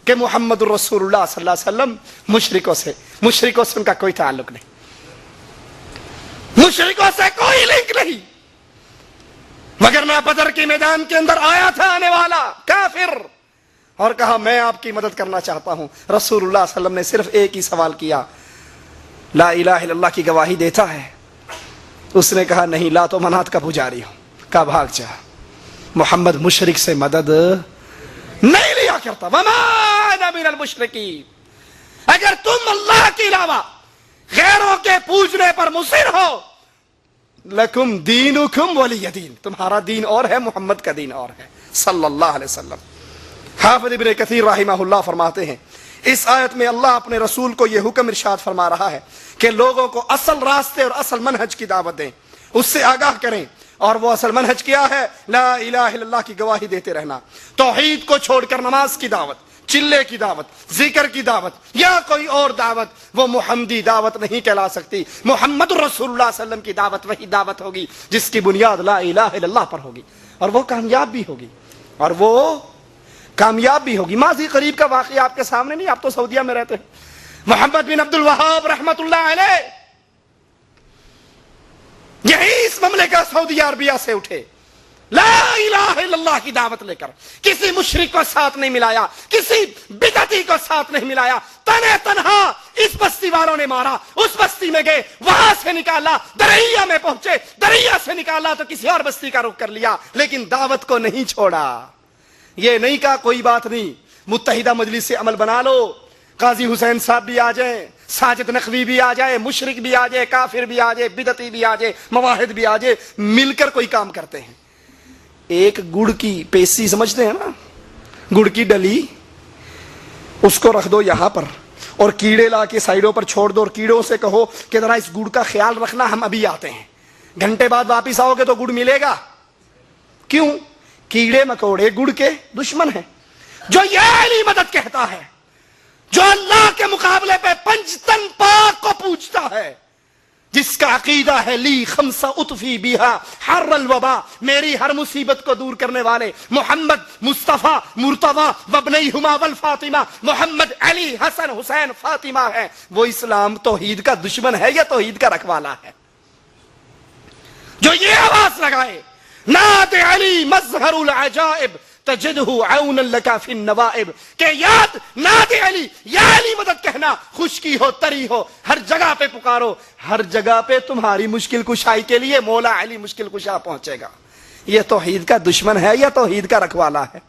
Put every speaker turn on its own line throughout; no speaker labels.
کہ محمد الرسول اللہ صلی اللہ علیہ وسلم مشرکوں سے ان کا کوئی تعلق نہیں، مشرکوں سے کوئی لنک نہیں، وگرنہ بدر کے میدان کے اندر آیا تھا آنے والا کافر اور کہا میں آپ کی مدد کرنا چاہتا ہوں۔ رسول اللہ صلی اللہ علیہ وسلم نے صرف ایک ہی سوال کیا، لا الہ الا اللہ کی گواہی دیتا ہے؟ اس نے کہا نہیں، لات و منات کا پجاری ہوں۔ کہا بھاگ جا، محمد مشرک سے مدد نہیں لیا کرتا۔ وما انا من المشرکین، اگر تم اللہ کے علاوہ غیروں کے پوجنے پر مصر ہو، لکم دینکم ولی دین، تمہارا دین اور ہے، محمد کا دین اور ہے صلی اللہ علیہ وسلم۔ حافظ ابن کثیر رحمہ اللہ فرماتے ہیں اس آیت میں اللہ اپنے رسول کو یہ حکم ارشاد فرما رہا ہے کہ لوگوں کو اصل راستے اور اصل منہج کی دعوت دیں، اس سے آگاہ کریں، اور وہ اصل منہج کیا ہے؟ لا الہ الا اللہ کی گواہی دیتے رہنا، توحید کو چھوڑ کر نماز کی دعوت، چلے کی دعوت، ذکر کی دعوت یا کوئی اور دعوت وہ محمدی دعوت نہیں کہلا سکتی۔ محمد رسول اللہ صلی اللہ علیہ وسلم کی دعوت وہی دعوت ہوگی جس کی بنیاد لا الہ الا اللہ پر ہوگی، اور وہ کامیاب بھی ہوگی، ماضی قریب کا واقعہ آپ کے سامنے نہیں، آپ تو سعودیہ میں رہتے ہیں۔ محمد بن عبد الوہاب رحمت اللہ علیہ یہی اس مملکہ سعودی عربیہ سے اٹھے، لا الہ الا اللہ کی دعوت لے کر، کسی مشرک کو ساتھ نہیں ملایا، کسی بدعتی کو ساتھ نہیں ملایا، تنہا اس بستی والوں نے مارا، اس بستی میں گئے، وہاں سے نکالا، دریا میں پہنچے، دریا سے نکالا تو کسی اور بستی کا رخ کر لیا، لیکن دعوت کو نہیں چھوڑا۔ یہ نہیں کہا کوئی بات نہیں، متحدہ مجلس سے عمل بنا لو، قاضی حسین صاحب بھی آ جائیں، ساجد نقوی بھی آ جائے، مشرک بھی آ جائے، کافر بھی آ جائے، بدعتی بھی آ جائے، مواحد بھی آ جائے، مل کر کوئی کام کرتے ہیں۔ ایک گڑ کی پیسی سمجھتے ہیں نا، گڑ کی ڈلی، اس کو رکھ دو یہاں پر اور کیڑے لا کے سائیڈوں پر چھوڑ دو، اور کیڑوں سے کہو کہ ذرا اس گڑ کا خیال رکھنا، ہم ابھی آتے ہیں، گھنٹے بعد واپس آؤ گے تو گڑ ملے گا۔ کیوں؟ کیڑے مکوڑے گڑ کے دشمن ہیں۔ جو یہ علی مدد کہتا ہے، جو اللہ کے مقابلے پہ پنجتن پاک کو پوچھتا ہے، جس کا عقیدہ ہے لی خمسہ اطفی بیہا حر الوبا، میری ہر مصیبت کو دور کرنے والے محمد مصطفیٰ مرتضیٰ وابنیہما والفاطمہ، محمد علی حسن حسین فاطمہ ہے، وہ اسلام توحید کا دشمن ہے یا توحید کا رکھوالا ہے؟ جو یہ آواز لگائے نعت علی مظہر العجائب تجدہ عونا لکا فی النوائب، کہ یاد نعت علی، یا علی مدد کہنا، خشکی ہو تری ہو، ہر جگہ پہ پکارو، ہر جگہ پہ تمہاری مشکل کشائی کے لیے مولا علی مشکل کشا پہنچے گا۔ یہ توحید کا دشمن ہے یا توحید کا رکھوالا ہے؟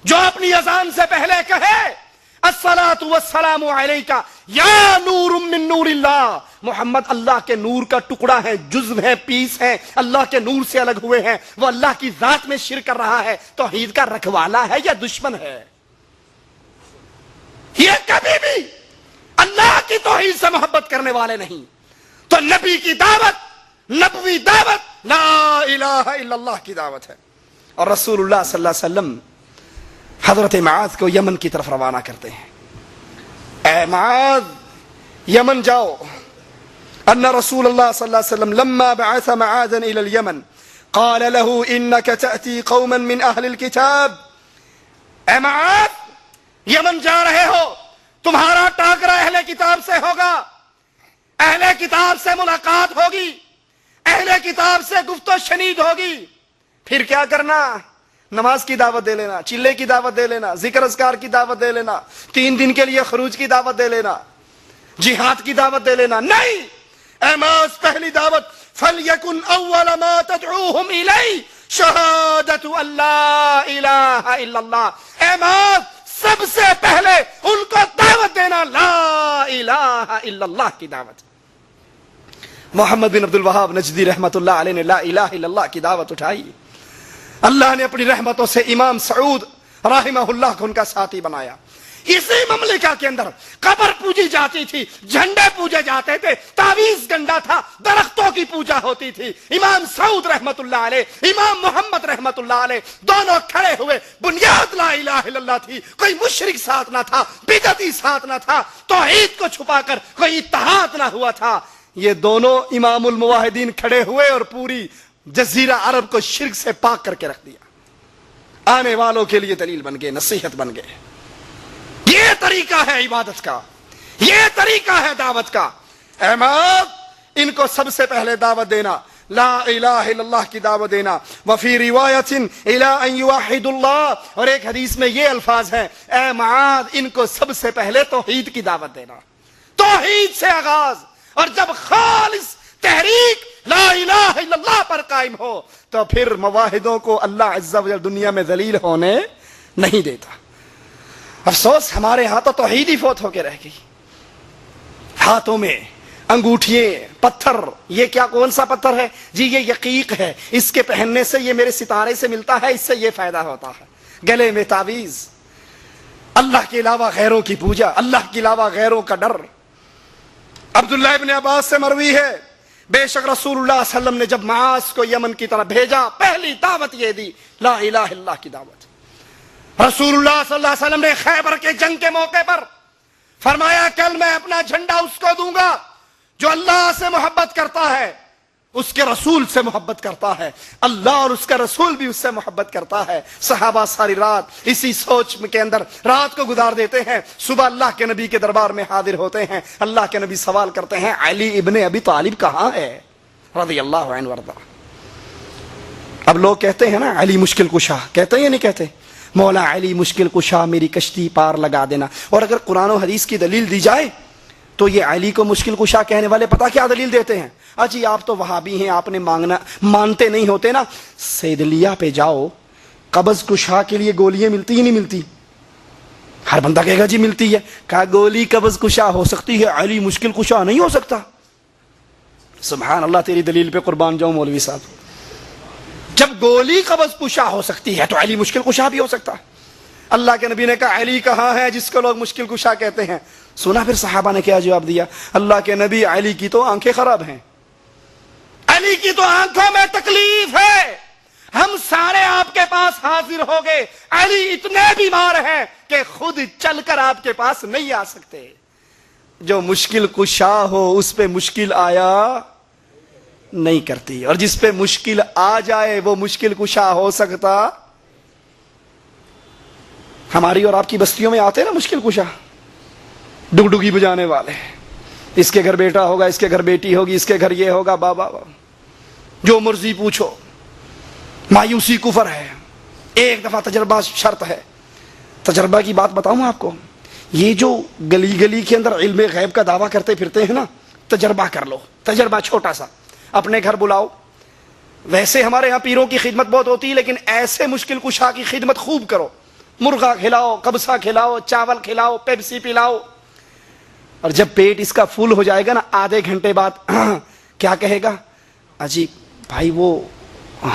جو اپنی اذان سے پہلے کہے الصلاۃ والسلام علیک یا نور من نور اللہ، محمد اللہ کے نور کا ٹکڑا ہے، جزو ہے، پیس ہے، اللہ کے نور سے الگ ہوئے ہیں، وہ اللہ کی ذات میں شرک کر رہا ہے، توحید کا رکھوالا ہے یا دشمن ہے؟ یہ کبھی بھی اللہ کی توحید سے محبت کرنے والے نہیں۔ تو نبی کی دعوت، نبوی دعوت لا الہ الا اللہ کی دعوت ہے۔ اور رسول اللہ صلی اللہ علیہ وسلم حضرت معاذ کو یمن کی طرف روانہ کرتے ہیں، اے معاذ یمن جاؤ۔ ان رسول اللہ صلی اللہ علیہ وسلم لما بعث معاذا الى اليمن قال له انك تأتي قوما من اهل الكتاب، اے معاذ یمن جا رہے ہو، تمہارا ٹاکرا اہل کتاب سے ہوگا، اہل کتاب سے ملاقات ہوگی، اہل کتاب سے گفت و شنید ہوگی۔ پھر کیا کرنا؟ نماز کی دعوت دے لینا، چلے کی دعوت دے لینا، ذکر اذکار کی دعوت دے لینا، 3 دن کے لیے خروج کی دعوت دے لینا، جہاد کی دعوت دے لینا۔ نہیں، اے معاذ پہلی دعوت فَلْيَكُنْ أَوَّلَ مَا تَدْعُوهُمْ إِلَيْهِ شَهَادَةُ أَن لَا إِلَٰهَ إِلَّا اللَّهُ، اے معاذ سب سے پہلے ان کو دعوت دینا لا الہ الا اللہ کی دعوت۔ محمد بن عبد الوہاب نجدی رحمت اللہ علیہ نے لا الہ الا اللہ کی دعوت اٹھائی، اللہ نے اپنی رحمتوں سے امام سعود رحمہ اللہ کو ان کا ساتھی بنایا۔ اسی مملکہ کے اندر قبر پوجی جاتی تھی، جھنڈے پوجے جاتے تھے، تعویذ گنڈا تھا، درختوں کی پوجا ہوتی تھی۔ امام سعود رحمت اللہ علیہ، امام محمد رحمت اللہ علیہ دونوں کھڑے ہوئے، بنیاد لا الہ الا اللہ تھی، کوئی مشرک ساتھ نہ تھا، بدعتی ساتھ نہ تھا، توحید کو چھپا کر کوئی اتحاد نہ ہوا تھا۔ یہ دونوں امام الموحدین کھڑے ہوئے اور پوری جزیرہ عرب کو شرک سے پاک کر کے رکھ دیا، آنے والوں کے لیے دلیل بن گئے، نصیحت بن گئے۔ طریقہ ہے عبادت کا، یہ طریقہ ہے دعوت کا۔ احمد ان کو سب سے پہلے دعوت دینا، لا الہ الا اللہ کی دعوت دینا۔ وفی روایت الی ان یوحد اللہ، اور ایک حدیث میں یہ الفاظ ہیں، اے معاذ ان کو سب سے پہلے توحید کی دعوت دینا، توحید سے آغاز۔ اور جب خالص تحریک لا الہ الا اللہ پر قائم ہو تو پھر مواحدوں کو اللہ عز و جل دنیا میں ذلیل ہونے نہیں دیتا۔ افسوس ہمارے ہاں تو توحید ہی فوت ہو کے رہ گئی۔ ہاتھوں میں انگوٹھیے، پتھر، یہ کیا کون سا پتھر ہے جی؟ یہ یقیق ہے، اس کے پہننے سے یہ میرے ستارے سے ملتا ہے، اس سے یہ فائدہ ہوتا ہے۔ گلے میں تعویذ، اللہ کے علاوہ غیروں کی پوجا، اللہ کے علاوہ غیروں کا ڈر۔ عبداللہ ابن عباس سے مروی ہے، بے شک رسول اللہ صلی اللہ علیہ وسلم نے جب معاذ کو یمن کی طرف بھیجا، پہلی دعوت یہ دی، لا الہ الا اللہ کی دعوت۔ رسول اللہ صلی اللہ علیہ وسلم نے خیبر کے جنگ کے موقع پر فرمایا، کل میں اپنا جھنڈا اس کو دوں گا جو اللہ سے محبت کرتا ہے، اس کے رسول سے محبت کرتا ہے، اللہ اور اس کا رسول بھی اس سے محبت کرتا ہے۔ صحابہ ساری رات اسی سوچ کے اندر رات کو گزار دیتے ہیں، صبح اللہ کے نبی کے دربار میں حاضر ہوتے ہیں۔ اللہ کے نبی سوال کرتے ہیں، علی ابن ابی طالب کہاں ہے رضی اللہ عنہ وارضہ؟ اب لوگ کہتے ہیں نا علی مشکل کشا، کہتے ہیں یا نہیں کہتے؟ مولا علی مشکل کشا میری کشتی پار لگا دینا۔ اور اگر قرآن و حدیث کی دلیل دی جائے تو یہ علی کو مشکل کشا کہنے والے پتہ کیا دلیل دیتے ہیں؟ جی آپ تو وہابی ہیں، آپ نے مانتے نہیں ہوتے نا، سیدلیہ پہ جاؤ، قبض کشا کے لیے گولیاں ملتی ہی نہیں ملتی؟ ہر بندہ کہے گا جی ملتی ہے۔ کہا گولی قبض کشا ہو سکتی ہے، علی مشکل کشا نہیں ہو سکتا۔ سبحان اللہ، تیری دلیل پہ قربان جاؤں مولوی صاحب۔ جب گولی قبض کشا ہو سکتی ہے تو علی مشکل کشا بھی ہو سکتا ہے۔ اللہ کے نبی نے کہا علی کہاں ہے جس کو لوگ مشکل کشا کہتے ہیں؟ سنا پھر صحابہ نے کیا جواب دیا؟ اللہ کے نبی علی کی تو آنکھیں خراب ہیں، علی کی تو آنکھوں میں تکلیف ہے، ہم سارے آپ کے پاس حاضر ہو گئے، علی اتنے بیمار ہیں کہ خود چل کر آپ کے پاس نہیں آ سکتے۔ جو مشکل کشا ہو اس پہ مشکل آیا نہیں کرتی، اور جس پہ مشکل آ جائے وہ مشکل کشا ہو سکتا۔ ہماری اور آپ کی بستیوں میں آتے نا مشکل کشا، ڈگڈگی بجانے والے، اس کے گھر بیٹا ہوگا، اس کے گھر بیٹی ہوگی، اس کے گھر یہ ہوگا، بابا جو مرضی پوچھو۔ مایوسی کفر ہے، ایک دفعہ تجربہ شرط ہے۔ تجربہ کی بات بتاؤں آپ کو، یہ جو گلی گلی کے اندر علم غیب کا دعویٰ کرتے پھرتے ہیں نا، تجربہ کر لو، تجربہ چھوٹا سا، اپنے گھر بلاؤ۔ ویسے ہمارے یہاں پیروں کی خدمت بہت ہوتی ہے، لیکن ایسے مشکل کشا کی خدمت خوب کرو، مرغا کھلاؤ، کبسا کھلاؤ، چاول کھلاؤ، پیپسی پلاؤ، اور جب پیٹ اس کا فل ہو جائے گا نا، آدھے گھنٹے بعد کیا کہے گا؟ اجی بھائی وہ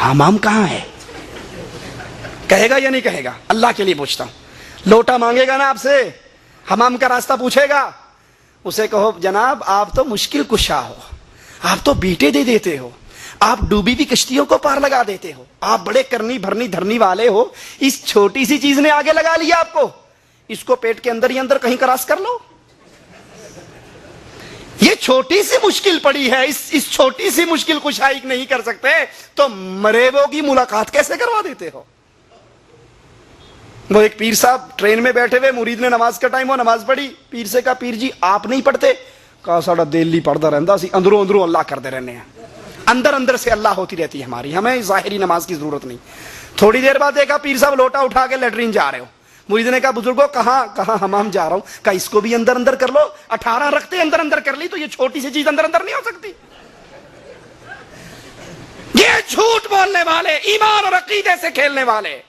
حمام کہاں ہے؟ کہے گا یا نہیں کہے گا؟ اللہ کے لیے پوچھتا ہوں، لوٹا مانگے گا نا آپ سے، حمام کا راستہ پوچھے گا، اسے کہو جناب آپ تو مشکل کشا ہو، آپ تو بیٹے دے دیتے ہو، آپ ڈوبی بھی کشتیوں کو پار لگا دیتے ہو، آپ بڑے کرنی بھرنی دھرنی والے ہو، اس چھوٹی سی چیز نے آگے لگا لیا آپ کو، اس کو پیٹ کے اندر ہی اندر کہیں کراس کر لو۔ یہ چھوٹی سی مشکل پڑی ہے، اس چھوٹی سی مشکل کشائی نہیں کر سکتے تو مریبوں کی ملاقات کیسے کروا دیتے ہو؟ وہ ایک پیر صاحب ٹرین میں بیٹھے ہوئے، مرید نے نماز کا ٹائم ہو، نماز پڑھی، پیر سے کہا پیر جی آپ نہیں پڑھتے؟ کہا ساڑا دل پڑھتا رہتا سی، اندروں اندروں اللہ کرتے رہنے ہیں، اندر اندر سے اللہ ہوتی رہتی ہے ہماری، ہمیں ظاہری نماز کی ضرورت نہیں۔ تھوڑی دیر بعد دیکھا پیر صاحب لوٹا اٹھا کے لیٹرین جا رہے ہو، مرید نے کہا بزرگوں کہاں حمام جا رہا ہوں، کہا اس کو بھی اندر اندر کر لو، 18 رکھتے اندر اندر کر لی تو یہ چھوٹی سی چیز اندر اندر نہیں ہو سکتی۔ یہ جھوٹ بولنے والے، ایمان اور عقیدے سے کھیلنے والے۔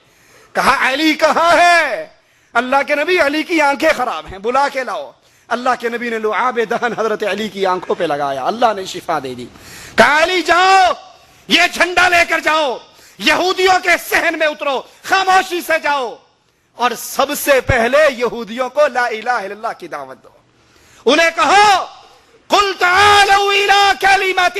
کہا علی کہاں ہے؟ اللہ کے نبی علی کی آنکھیں خراب ہیں، بلا کے لاؤ۔ اللہ کے نبی نے لعاب دہن حضرت علی کی آنکھوں پہ لگایا، اللہ نے شفا دے دی۔ کہا علی جاؤ، یہ جھنڈا لے کر جاؤ، یہودیوں کے صحن میں اترو، خاموشی سے جاؤ، اور سب سے پہلے یہودیوں کو لا الہ الا اللہ کی دعوت دو۔ انہیں کہو قل تعالوا الى کلمۃ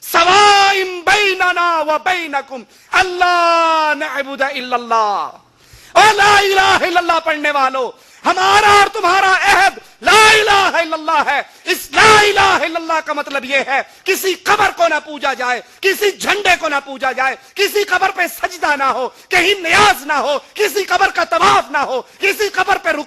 سواء بیننا وبینکم الا نعبد الا اللہ۔ اور لا الہ الا اللہ پڑھنے والو، ہمارا اور تمہارا عہد لا الہ الا اللہ ہے۔ اس لا الہ الا اللہ کا مطلب یہ ہے کسی قبر کو نہ پوجا جائے، کسی جھنڈے کو نہ پوجا جائے، کسی قبر پہ سجدہ نہ ہو، کہیں نیاز نہ ہو، کسی قبر کا طواف نہ ہو، کسی قبر پہ رکوع